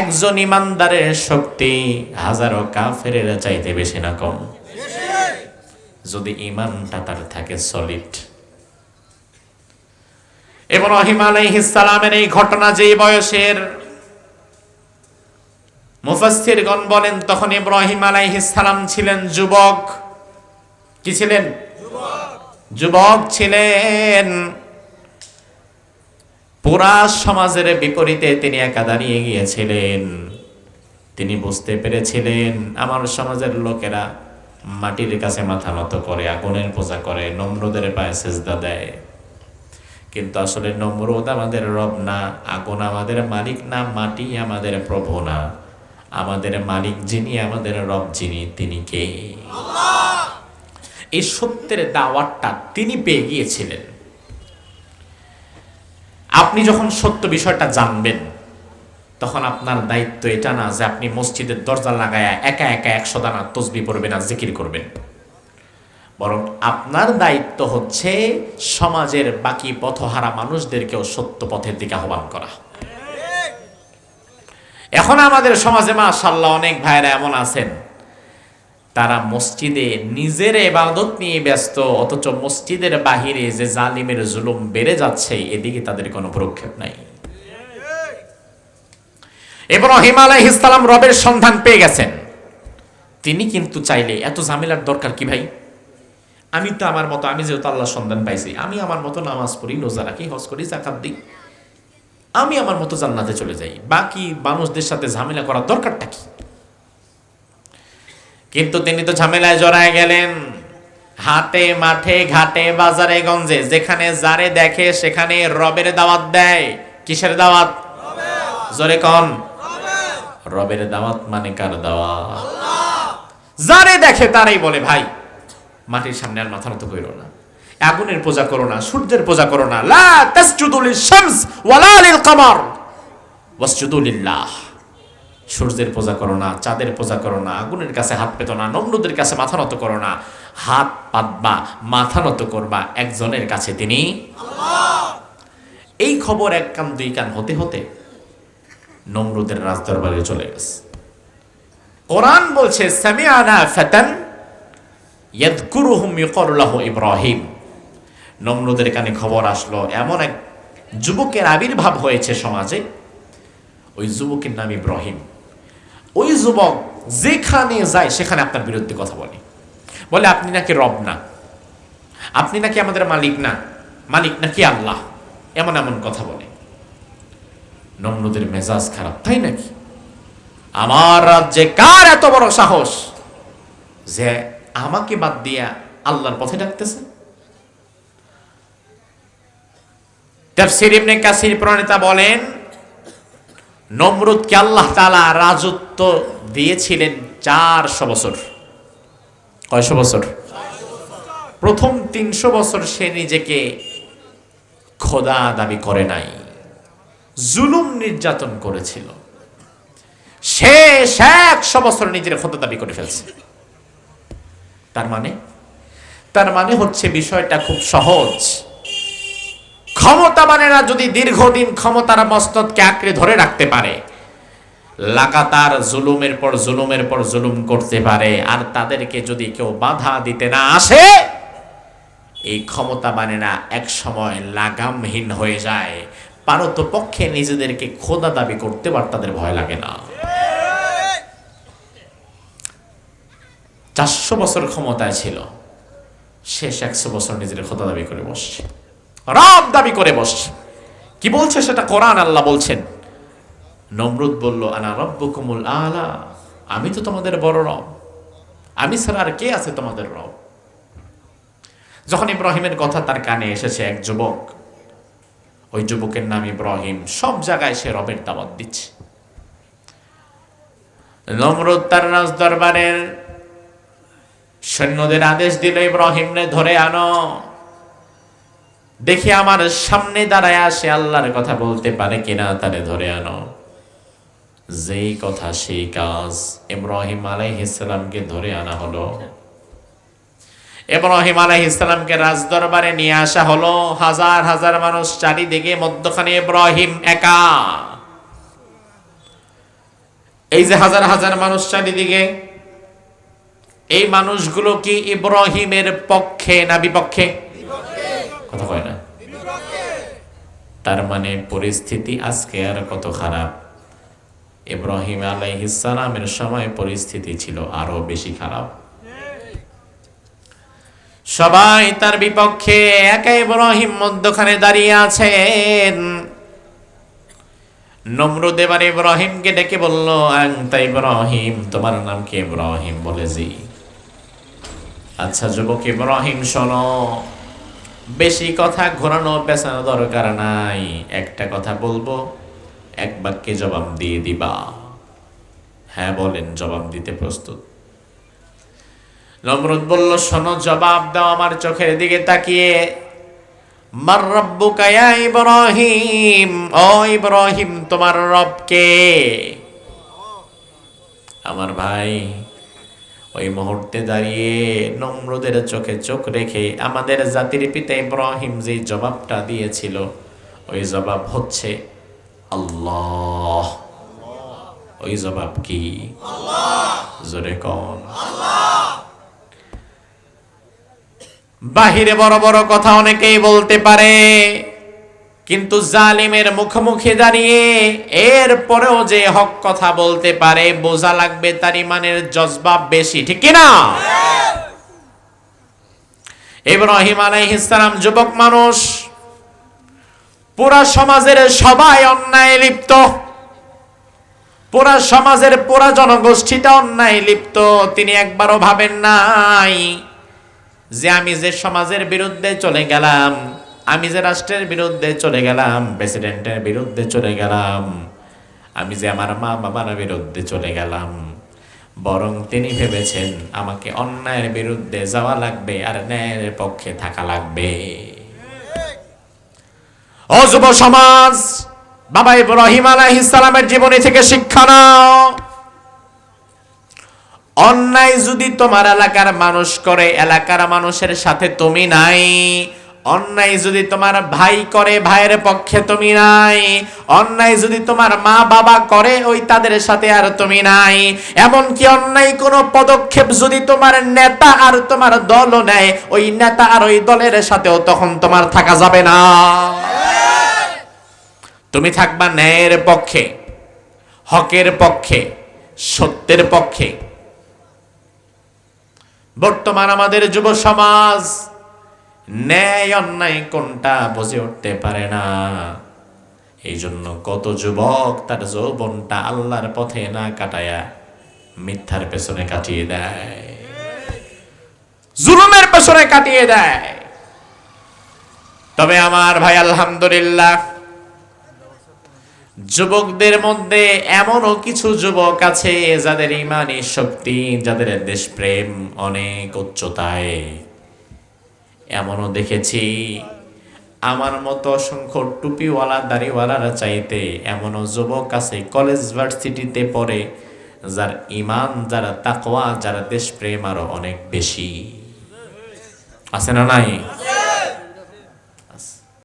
একজন ইমানদারের শক্তি হাজারো কাফেরের চাইতে বেশি না কম, যদি ইমানটা তার থাকে সলিড। ইব্রাহিম আলাইহিস সালামের এই ঘটনা যেই বয়সের, মুফাসসিরগণ বলেন তখন ইব্রাহিম আলাইহিস সালাম ছিলেন যুবক। কি ছিলেন? যুবক ছিলেন। পুরা সমাজের বিপরীতে তিনি একা দাঁড়িয়ে গিয়েছিলেন। তিনি বুঝতে পেরেছিলেন আমার সমাজের লোকেরা মাটির কাছে মাথা নত করে, আগুনের পূজা করে, নমরুদের পায়ে সিজদা দেয়। কিন্তু আসলে নমরুদ আমাদের রব না, আগুন আমাদের মালিক না, মাটি আমাদের প্রভু না। আমাদের মালিক যিনি, আমাদের রব যিনি, তিনি কে? আল্লাহ। এই সত্যের দাওয়াতটা তিনি পেয়ে গিয়েছিলেন। আপনি যখন সত্য বিষয়টা জানবেন, তখন আপনার দায়িত্ব এটা না যে আপনি মসজিদের দরজা লাগায়া একা একা 100 দানা তসবিহ পড়বেন আর জিকির করবেন, বরং আপনার দায়িত্ব হচ্ছে সমাজের বাকি পথহারা মানুষদেরকেও সত্য পথের দিকে আহ্বান করা। এখন আমাদের সমাজে মাশাআল্লাহ অনেক ভাইরা এমন আছেন, তারা মসজিদে নিজের ইবাদত নিয়ে ব্যস্ত, অথচ মসজিদের বাহিরে যে জালিমের জুলুম বেড়ে যাচ্ছে এদিকে তাদের কোনো ভ্রুক্ষেপ নাই। ইব্রাহিম আলাইহিস সালাম রবের সন্ধান পেয়ে গেছেন। তিনি কিন্তু চাইলে এত ঝামেলার দরকার কি ভাই? আমি তো আমার মতো, আমি যেহেতু আল্লাহর সন্ধান পাইছি, আমি আমার মতো নামাজ পড়ি, রোজা রাখি, হজ করি, যাকাত দিই, আমি আমার মতো জান্নাতে চলে যাই, বাকি মানুষদের সাথে ঝামেলা করার দরকারটা কি? কিন্তু তিনি তো ঝামেলায় জড়ায় গেলেন। হাটে মাঠে ঘাটে বাজারে গঞ্জে যেখানে যারে দেখে সেখানে রবের দাওয়াত দেয়। কিসের দাওয়াত? জোরে কোন? রবের দাওয়াত। মানে কার দাওয়াত? যারে দেখে তারাই বলে ভাই মাটির সামনে আর মাথা নত কইরো না, আগুনের পূজা করো না, সূর্যের পূজা করো না, লা তাসজুদু লিশ-শামস ওয়ালা লিল-কমার ওয়াসজুদু লিল্লাহ। সূর্যের পূজা করো না, চাঁদের পূজা করো না, আগুনের কাছে হাত পেতো না, নমরুদের কাছে মাথা নত করো না। হাত পাতবা, মাথা নত করবা একজনের কাছে, তিনি আল্লাহ। এই খবর এক কান দুই কান হতে হতে নমরুদের রাজদরবারে চলে গেছে। কোরআন বলছে সামিআনা ফাতান ইয়াযকুরুহুম ইউকালু লাহু ইব্রাহিম। নমরুদের কানে খবর আসলো এমন এক যুবকের আবির্ভাব হয়েছে সমাজে, ওই যুবকের নাম ইব্রাহিম। ওই যুবক যেখানে যায় সেখানে আপনার বিরুদ্ধে কথা বলে আপনি নাকি রব না, আপনি নাকি আমাদের মালিক না, মালিক নাকি আল্লাহ, এমন এমন কথা বলে। নমরুদের মেজাজ খারাপ, তাই নাকি? আমার রাজ্যে কার এত বড় সাহস যে আমাকে বাদ দিয়া আল্লাহর পথে ডাকতেছে? তাফসীর ইবনে কাসির প্রণেতা বলেন নমরুদকে আল্লাহ তাআলা রাজত্ব দিয়েছিলেন 400 বছর। কয়শো বছর? প্রথম 300 বছর সে নিজেকে খোদা দাবি করে নাই, জুলুম নির্যাতন করেছিল। শেষ 100 বছর নিজের খোদা দাবি করে ফেলছে। তার মানে হচ্ছে বিষয়টা খুব সহজ। ক্ষমতাবানেরা যদি দীর্ঘদিন ক্ষমতার মস্তকে আঁকড়ে ধরে রাখতে পারে, লাগাতার জুলুমের পর জুলুম করতে পারে, আর তাদেরকে যদি কেউ বাধা দিতে না আসে, এই ক্ষমতাবানেরা এক সময় লাগামহীন হয়ে যায়। পারতপক্ষে নিজেদেরকে খোদা দাবি করতে পারে, তাদের ভয় লাগে না। 400 বছর ক্ষমতায় ছিল, শেষ 100 বছর নিজের খোদা দাবি করে বসছে, রব দাবি করে বসছে। কি বলছে সেটা কোরআন, আল্লাহ বলছেন। নমরুদ বলল আনা রব্বুকুমুল আলা, আমি তো তোমাদের বড় রব, আমি ছাড়া আর কে আছে তোমাদের রব? যখন ইব্রাহিমের কথা তার কানে এসেছে, এক যুবক, ওই যুবকের নাম ইব্রাহিম, সব জায়গায় সে রবের দাওয়াত দিচ্ছে। নমরুদ তার রাজ দরবারের সৈন্যদের আদেশ দিল ইব্রাহিমরে ধরে আনো, দেখি আমার সামনে দাঁড়ায় আসে আল্লাহর কথা বলতে পারে কিনা, তারে ধরে আনো। যেই কথা সেই কাজ, ইব্রাহিম আলাইহিস সালামকে ধরে আনা হলো। ইব্রাহিম আলাইহিস সালামকে রাজদরবারে নিয়ে আসা হলো। হাজার হাজার মানুষ চারিদিকে, মধ্যখানে ইব্রাহিম একা। এই যে হাজার হাজার মানুষ চারিদিকে, এই মানুষগুলো কি ইব্রাহিমের পক্ষে না বিপক্ষে? কথা কয় না। তার মানে পরিস্থিতি আজকে আর কত খারাপ। ইব্রাহিম আলাইহিস সালামের সময় পরিস্থিতি ছিল আরো বেশি খারাপ। সবাই তার বিপক্ষে, একা ইব্রাহিম মধ্যখানে দাঁড়িয়ে আছেন। নমরুদ এবার ইব্রাহিমকে ডেকে বলল, আনতা ইব্রাহিম, তোমার নাম কি? ইব্রাহিম বলে, জি। আচ্ছা যুবক ইব্রাহিম, শোনো, বেশি কথা ঘোরানো পেছানো দরকার নাই। একটা কথা বলবো, এক বাক্যে জবাব দিয়ে দিবা। হ্যাঁ বলেন, জবাব দিতে প্রস্তুত? নমরুদ বলল, শোনো, জবাব দাও আমার চোখের দিকে তাকিয়ে। মার রব্বুকা ইয়া ইব্রাহিম, ও ইব্রাহিম, তোমার রব কে? আমার ভাই, ওই মুহূর্তে দাঁড়িয়ে নমরুদের চোখে চোখ রেখে আমাদের জাতির পিতা ইব্রাহিম যে জবাবটা দিয়েছিল, ওই জবাব হচ্ছে আল্লাহ। ওই জবাব কি? জোরে কোন? বাহিরে বড় বড় কথা অনেকেই বলতে পারে, কিন্তু জালিমের মুখোমুখি দাঁড়িয়ে এর পরেও যে হক কথা বলতে পারে, বোঝা লাগবে তার ইমানের জজবা বেশি, ঠিক কিনা? ইব্রাহিম আলাইহিস সালাম যুবক মানুষ, পুরা সমাজের সবাই অন্যায় লিপ্ত, পুরা সমাজের পুরা জনগোষ্ঠীটা অন্যায় লিপ্ত। তিনি একবারও ভাবেন নাই যে আমি যে সমাজের বিরুদ্ধে চলে গেলাম, আমি যে রাষ্ট্রের বিরুদ্ধে চলে গেলাম, প্রেসিডেন্টের বিরুদ্ধে চলে গেলাম, আমি যে আমার মা বাবার বিরুদ্ধে চলে গেলাম, বরং তিনি ভেবেছেন আমাকে অন্যায়ের বিরুদ্ধে যাওয়া লাগবে আর ন্যায়ের পক্ষে থাকা লাগবে। ও যুব সমাজ, বাবা ইব্রাহিম আলাইহিস সালামের জীবনী থেকে শিক্ষা নাও। অন্যায় যদি তোমার এলাকার মানুষ করে, এলাকার মানুষের সাথে তুমি নাই। অন্যায় যদি তোমার ভাই করে, ভাইয়ের পক্ষে তুমি নাই। অন্যায় যদি তোমার মা বাবা করে, ওই তাদের সাথে আর তুমি নাই। এমনকি অন্যায় কোনো পদক্ষেপ যদি তোমার নেতা আর তোমার দলও নেয়, ওই নেতা আর ওই দলের সাথেও তখন তোমার থাকা যাবে না। তুমি থাকবা ন্যায়ের পক্ষে, হকের পক্ষে, সত্যের পক্ষে। বর্তমান আমাদের যুব সমাজ ন্যায় অন্যায় কোনটা বুঝে উঠতে পারে না। এই জন্য কত যুবক তার যৌবনটা আল্লাহর পথে না কাটায়া মিথ্যার পেছনে কাটিয়ে দেয়, জুলুমের পেছনে কাটিয়ে দেয়। তবে আমার ভাই, আলহামদুলিল্লাহ, যুবকদের মধ্যে এমনও কিছু যুবক আছে যাদের ইমানি শক্তি, যাদের দেশপ্রেম অনেক উচ্চতায়। এমনও দেখেছি আমার মতো অসংখ্য টুপিওয়ালা দাড়িওয়ালারা চাইতে এমনও যুবক আছে কলেজ ভার্সিটিতে পড়ে, যার ইমান, যারা তাকওয়া, যারা দেশপ্রেম আরো অনেক বেশি। আছে না নাই?